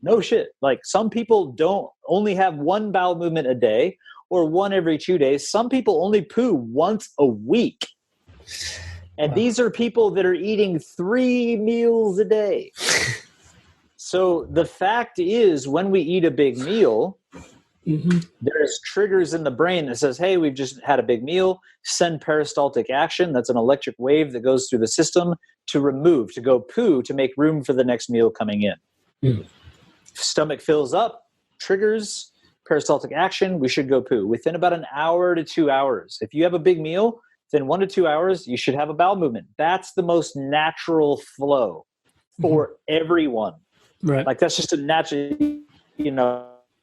No shit. Like some people don't only have one bowel movement a day or one every 2 days. Some people only poo once a week. And these are people that are eating 3 meals a day. So the fact is, when we eat a big meal, there's triggers in the brain that says, hey, we've just had a big meal, send peristaltic action. That's an electric wave that goes through the system to go poo, to make room for the next meal coming in. Stomach fills up, triggers, peristaltic action, we should go poo. Within about an hour to 2 hours. If you have a big meal, within 1 to 2 hours, you should have a bowel movement. That's the most natural flow for everyone. Right. Like that's just a natural,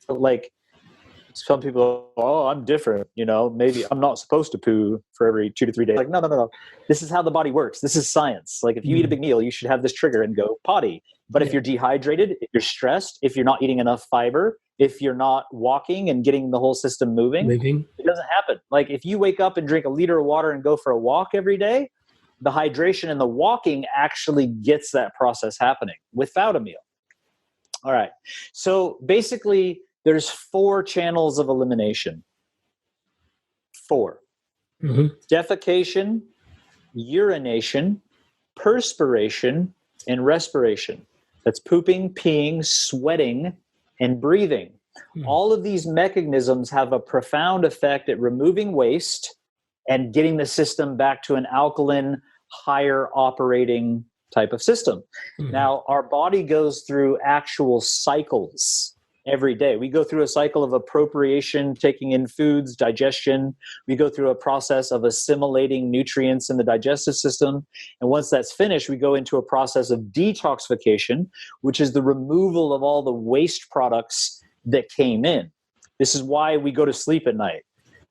like some people, oh, I'm different, maybe I'm not supposed to poo for every 2 to 3 days. Like, no. This is how the body works. This is science. Like if you eat a big meal, you should have this trigger and go potty. But if you're dehydrated, if you're stressed, if you're not eating enough fiber, if you're not walking and getting the whole system moving, it doesn't happen. Like if you wake up and drink a liter of water and go for a walk every day, the hydration and the walking actually gets that process happening without a meal. All right. So basically, there's 4 channels of elimination. 4. Defecation, urination, perspiration, and respiration. That's pooping, peeing, sweating, and breathing. All of these mechanisms have a profound effect at removing waste and getting the system back to an alkaline, higher operating type of system. Now, our body goes through actual cycles every day. We go through a cycle of appropriation, taking in foods, digestion. We go through a process of assimilating nutrients in the digestive system. And once that's finished, we go into a process of detoxification, which is the removal of all the waste products that came in. This is why we go to sleep at night.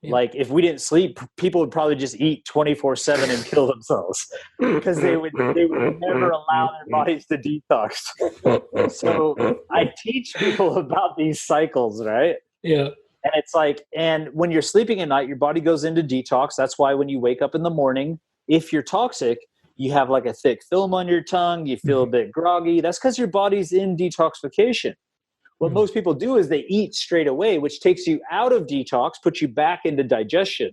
Like if we didn't sleep, people would probably just eat 24/7 and kill themselves because they would never allow their bodies to detox. So I teach people about these cycles, right? Yeah. And it's like, and when you're sleeping at night, your body goes into detox. That's why when you wake up in the morning, if you're toxic, you have like a thick film on your tongue, you feel a bit groggy. That's because your body's in detoxification. What most people do is they eat straight away, which takes you out of detox, puts you back into digestion.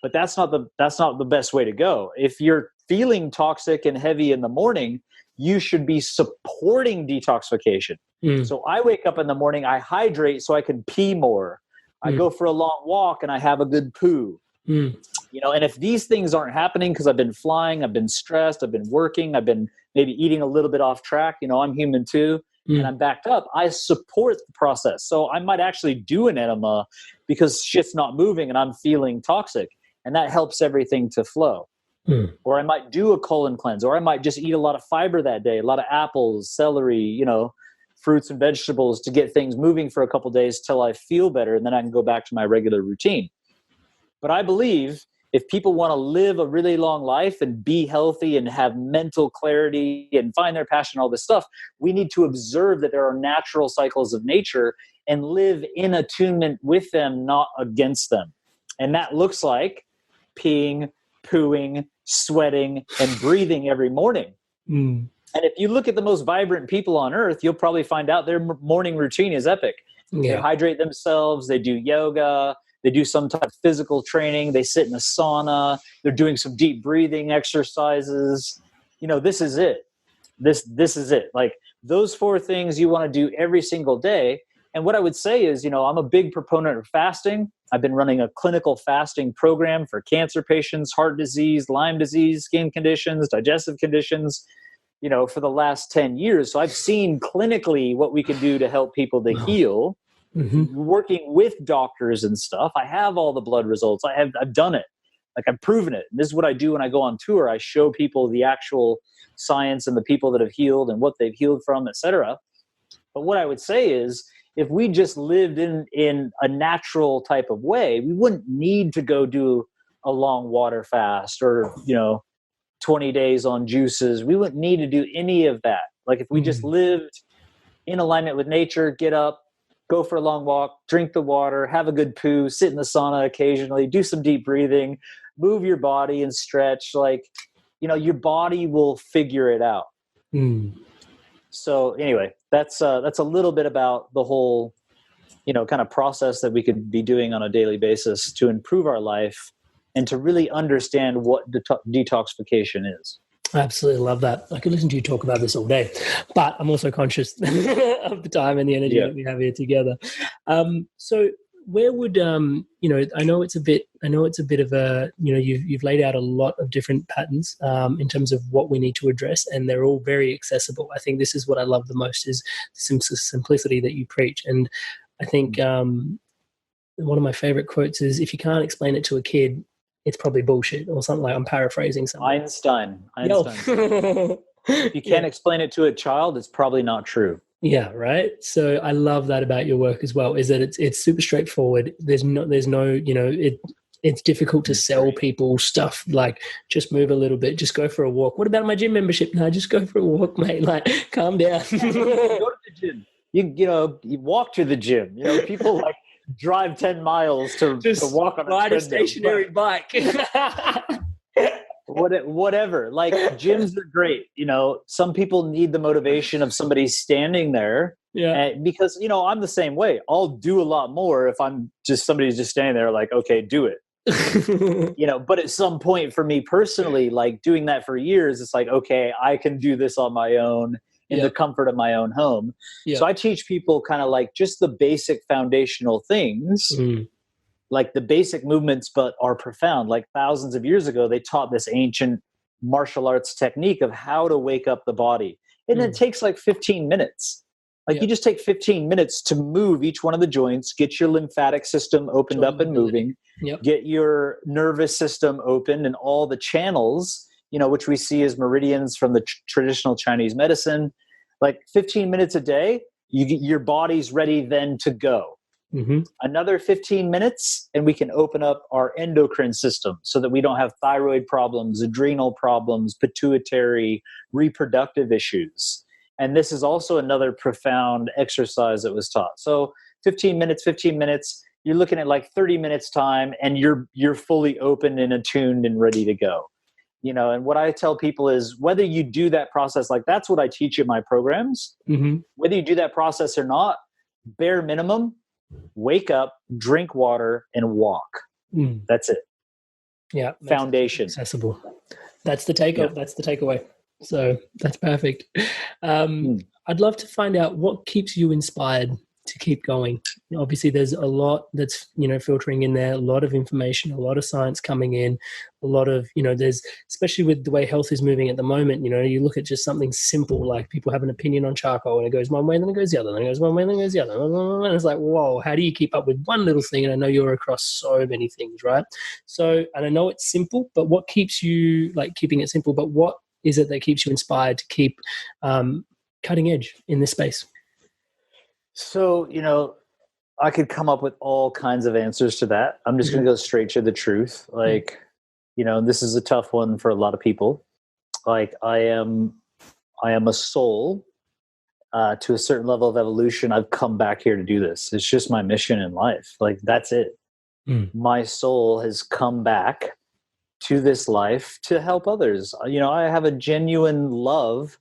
But that's not the best way to go. If you're feeling toxic and heavy in the morning, you should be supporting detoxification. So I wake up in the morning, I hydrate so I can pee more. I go for a long walk and I have a good poo. And if these things aren't happening because I've been flying, I've been stressed, I've been working, I've been maybe eating a little bit off track, I'm human too. And I'm backed up, I support the process. So I might actually do an enema because shit's not moving and I'm feeling toxic. And that helps everything to flow. Or I might do a colon cleanse, or I might just eat a lot of fiber that day, a lot of apples, celery, fruits and vegetables to get things moving for a couple of days till I feel better. And then I can go back to my regular routine. But I believe if people want to live a really long life and be healthy and have mental clarity and find their passion, all this stuff, we need to observe that there are natural cycles of nature and live in attunement with them, not against them. And that looks like peeing, pooing, sweating, and breathing every morning. And if you look at the most vibrant people on earth, you'll probably find out their morning routine is epic. They hydrate themselves, they do yoga, they do some type of physical training. They sit in a sauna. They're doing some deep breathing exercises. This is it. This is it. Like those 4 things you want to do every single day. And what I would say is, I'm a big proponent of fasting. I've been running a clinical fasting program for cancer patients, heart disease, Lyme disease, skin conditions, digestive conditions, for the last 10 years. So I've seen clinically what we can do to help people to heal. Working with doctors and stuff. I have all the blood results. I've done it. Like I've proven it. And this is what I do when I go on tour. I show people the actual science and the people that have healed and what they've healed from, etc. But what I would say is if we just lived in a natural type of way, we wouldn't need to go do a long water fast or, 20 days on juices. We wouldn't need to do any of that. Like if we just lived in alignment with nature, get up, go for a long walk, drink the water, have a good poo, sit in the sauna occasionally, do some deep breathing, move your body and stretch. Like, your body will figure it out. So anyway, that's a little bit about the whole, kind of process that we could be doing on a daily basis to improve our life and to really understand what detoxification is. I absolutely love that. I could listen to you talk about this all day, but I'm also conscious of the time and the energy that we have here together. So where would, I know it's a bit of a, you've laid out a lot of different patterns in terms of what we need to address, and they're all very accessible. I think this is what I love the most is the simplicity that you preach. And I think one of my favorite quotes is, if you can't explain it to a kid, it's probably bullshit or something. Like I'm paraphrasing something. Einstein. If you can't explain it to a child, it's probably not true. Yeah, right. So I love that about your work as well, is that it's super straightforward. There's no, it's difficult to sell people stuff like just move a little bit, just go for a walk. What about my gym membership? No, just go for a walk, mate. Like, calm down. Go to the gym. You walk to the gym. People like drive 10 miles to walk on ride a stationary bike. Whatever. Like, gyms are great. Some people need the motivation of somebody standing there. Yeah. Because, I'm the same way. I'll do a lot more if somebody's just standing there like, okay, do it. But at some point for me personally, like doing that for years, it's like, okay, I can do this on my own in the comfort of my own home. So I teach people kind of like just the basic foundational things. Like the basic movements, but are profound. Like thousands of years ago, they taught this ancient martial arts technique of how to wake up the body. And it takes like 15 minutes. Like you just take 15 minutes to move each one of the joints, get your lymphatic system opened up and moving, get your nervous system open and all the channels, which we see as meridians from the traditional Chinese medicine. Like 15 minutes a day, your body's ready then to go. Another 15 minutes and we can open up our endocrine system so that we don't have thyroid problems, adrenal problems, pituitary, reproductive issues. And this is also another profound exercise that was taught. So 15 minutes, you're looking at like 30 minutes time and you're fully open and attuned and ready to go. And what I tell people is whether you do that process, like that's what I teach in my programs, whether you do that process or not, bare minimum, wake up, drink water, and walk. That's it. Yeah. Foundation. Accessible. That's the takeoff. That's the takeaway. So that's perfect. I'd love to find out what keeps you inspired to keep going. Obviously, there's a lot that's, filtering in there, a lot of information, a lot of science coming in, a lot of, there's, especially with the way health is moving at the moment, you look at just something simple, like people have an opinion on charcoal and it goes one way, then it goes the other, then it goes one way, then it goes the other. And it's like, whoa, how do you keep up with one little thing? And I know you're across so many things, right? So, and I know it's simple, but what keeps you keeping it simple, but what is it that keeps you inspired to keep cutting edge in this space? So, I could come up with all kinds of answers to that. I'm just going to go straight to the truth. Like, this is a tough one for a lot of people. Like I am a soul to a certain level of evolution. I've come back here to do this. It's just my mission in life. Like that's it. My soul has come back to this life to help others. I have a genuine love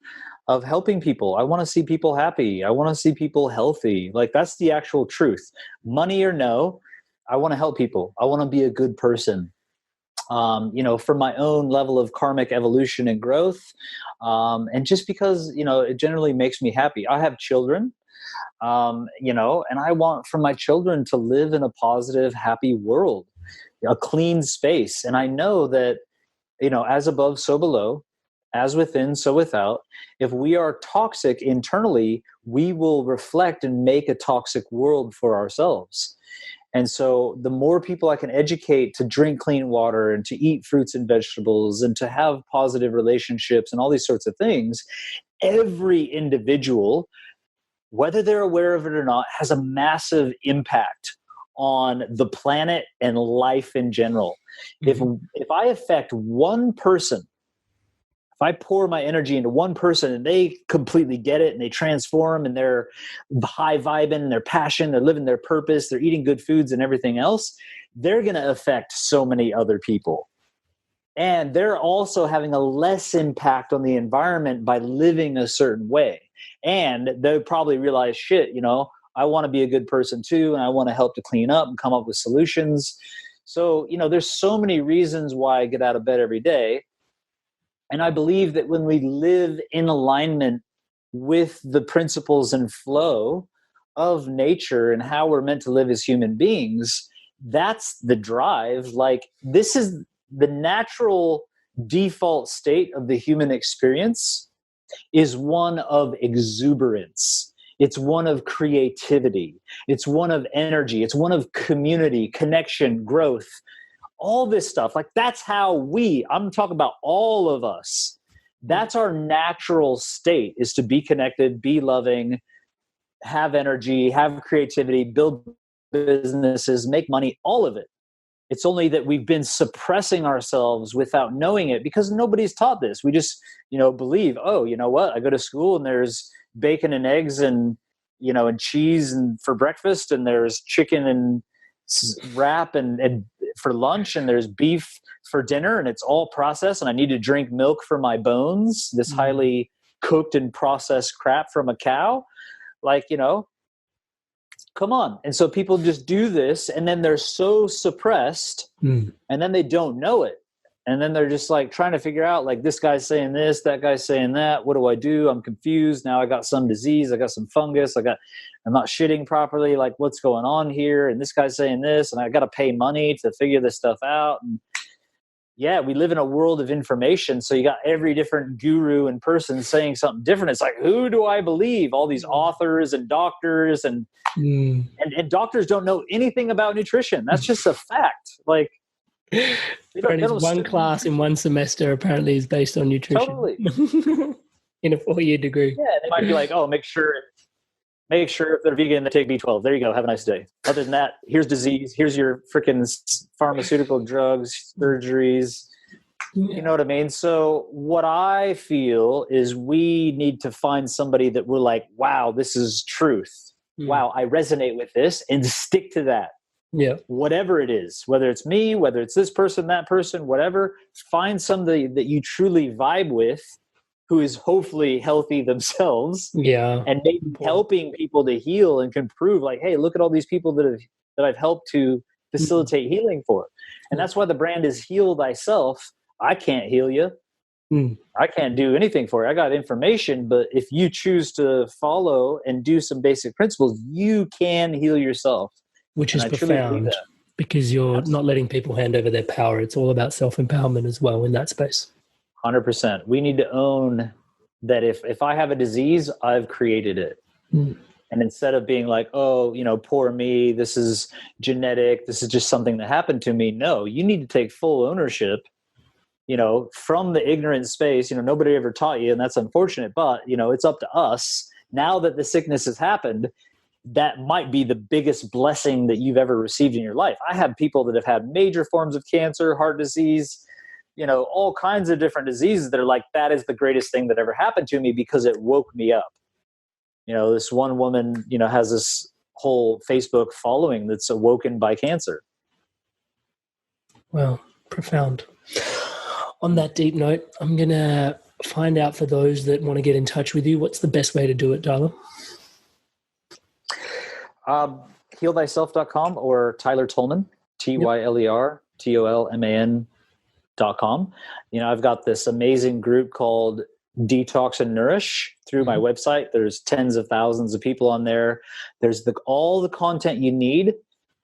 of helping people. I want to see people happy. I want to see people healthy. Like that's the actual truth. Money or no, I want to help people. I want to be a good person. For my own level of karmic evolution and growth. And just because, it generally makes me happy. I have children, and I want for my children to live in a positive, happy world, a clean space. And I know that, as above, so below, as within, so without. If we are toxic internally, we will reflect and make a toxic world for ourselves. And so the more people I can educate to drink clean water and to eat fruits and vegetables and to have positive relationships and all these sorts of things, every individual, whether they're aware of it or not, has a massive impact on the planet and life in general. If I affect one person, if I pour my energy into one person and they completely get it and they transform and they're high vibing and they're passion, they're living their purpose, they're eating good foods and everything else, they're going to affect so many other people. And they're also having a less impact on the environment by living a certain way. And they'll probably realize, shit, I want to be a good person too. And I want to help to clean up and come up with solutions. So, there's so many reasons why I get out of bed every day. And I believe that when we live in alignment with the principles and flow of nature and how we're meant to live as human beings, that's the drive. Like this is the natural default state of the human experience is one of exuberance. It's one of creativity. It's one of energy. It's one of community, connection, growth. All this stuff, like that's how I'm talking about all of us. That's our natural state, is to be connected, be loving, have energy, have creativity, build businesses, make money, all of it. It's only that we've been suppressing ourselves without knowing it because nobody's taught this. We just, believe, oh, you know what? I go to school and there's bacon and eggs and, and cheese and for breakfast, and there's chicken and wrap and for lunch, and there's beef for dinner, and it's all processed, and I need to drink milk for my bones, this highly cooked and processed crap from a cow. Come on. And so people just do this, and then they're so suppressed, and then they don't know it. And then they're just like trying to figure out, like, this guy's saying this, that guy's saying that. What do I do? I'm confused. Now I got some disease. I got some fungus. I'm not shitting properly. Like, what's going on here? And this guy's saying this, and I got to pay money to figure this stuff out. And yeah, we live in a world of information. So you got every different guru and person saying something different. It's like, who do I believe? All these authors and doctors and doctors don't know anything about nutrition. That's just a fact. Like, one class in one semester apparently is based on nutrition. Totally. In a 4-year degree. Yeah, they might be like, oh, make sure if they're vegan, they take B12. There you go. Have a nice day. Other than that, here's disease. Here's your freaking pharmaceutical drugs, surgeries. Yeah. You know what I mean? So what I feel is we need to find somebody that we're like, wow, this is truth. Wow, I resonate with this, and stick to that. Yeah. Whatever it is, whether it's me, whether it's this person, that person, whatever, find somebody that you truly vibe with, who is hopefully healthy themselves, and maybe helping people to heal and can prove, like, hey, look at all these people that I've helped to facilitate healing for. And that's why the brand is Heal Thyself. I can't heal you. I can't do anything for you. I got information, but if you choose to follow and do some basic principles, you can heal yourself. Which is profound, because you're not letting people hand over their power. It's all about self-empowerment as well in that space. 100%. We need to own that if I have a disease, I've created it. And instead of being like, oh, poor me, this is genetic, this is just something that happened to me. No, you need to take full ownership, from the ignorant space. Nobody ever taught you, and that's unfortunate, but, it's up to us. Now that the sickness has happened, that might be the biggest blessing that you've ever received in your life. I have people that have had major forms of cancer, heart disease, all kinds of different diseases that are like, that is the greatest thing that ever happened to me because it woke me up. This one woman, has this whole Facebook following that's awoken by cancer. Well, profound. On that deep note, I'm going to find out for those that want to get in touch with you, what's the best way to do it, Tyler? HealThyself.com or Tyler Tolman, TylerTolman.com. I've got this amazing group called Detox and Nourish through my website. There's tens of thousands of people on there. There's all the content you need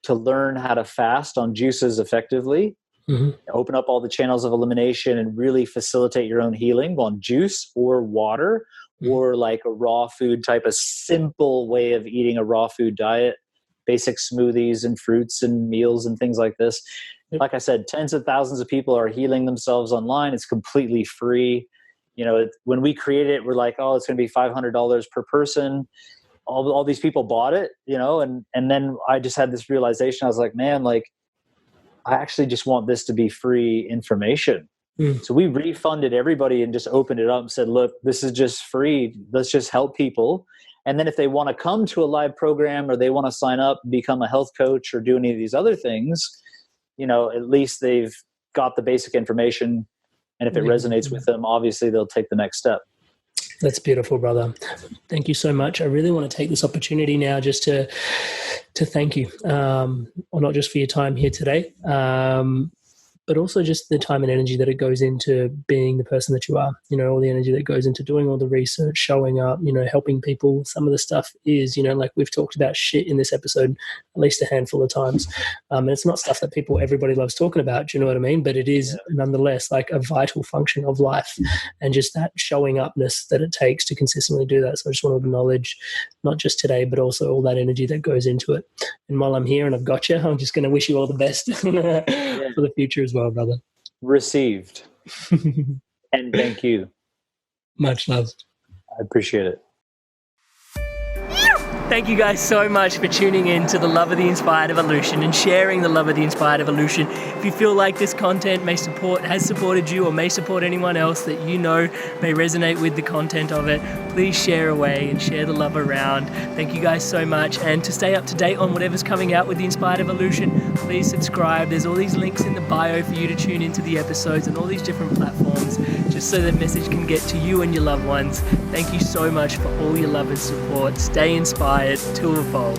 to learn how to fast on juices effectively. Open up all the channels of elimination and really facilitate your own healing on juice or water, or like a raw food type of simple way of eating a raw food diet, basic smoothies and fruits and meals and things like this. Like I said, tens of thousands of people are healing themselves online. It's completely free. When we created it, we're like, oh, it's going to be $500 per person. All these people bought it, and then I just had this realization. I was like, man, like, I actually just want this to be free information. So we refunded everybody and just opened it up and said, look, this is just free. Let's just help people. And then if they want to come to a live program, or they want to sign up, become a health coach, or do any of these other things, at least they've got the basic information. And if it resonates with them, obviously they'll take the next step. That's beautiful, brother. Thank you so much. I really want to take this opportunity now just to thank you, or not just for your time here today, but also just the time and energy that it goes into being the person that you are, all the energy that goes into doing all the research, showing up, helping people. Some of the stuff is, like we've talked about shit in this episode at least a handful of times. And it's not stuff that everybody loves talking about. Do you know what I mean? But it is nonetheless like a vital function of life, and just that showing upness that it takes to consistently do that. So I just want to acknowledge not just today, but also all that energy that goes into it. And while I'm here and I've got you, I'm just going to wish you all the best for the future as well, brother. Received. And thank you. Much love. I appreciate it. Thank you guys so much for tuning in to the Love of the Inspired Evolution and sharing the Love of the Inspired Evolution. If you feel like this content has supported you or may support anyone else that you know may resonate with the content of it, please share away and share the love around. Thank you guys so much. And to stay up to date on whatever's coming out with the Inspired Evolution, please subscribe. There's all these links in the bio for you to tune into the episodes and all these different platforms, just so the message can get to you and your loved ones. Thank you so much for all your love and support. Stay inspired to evolve.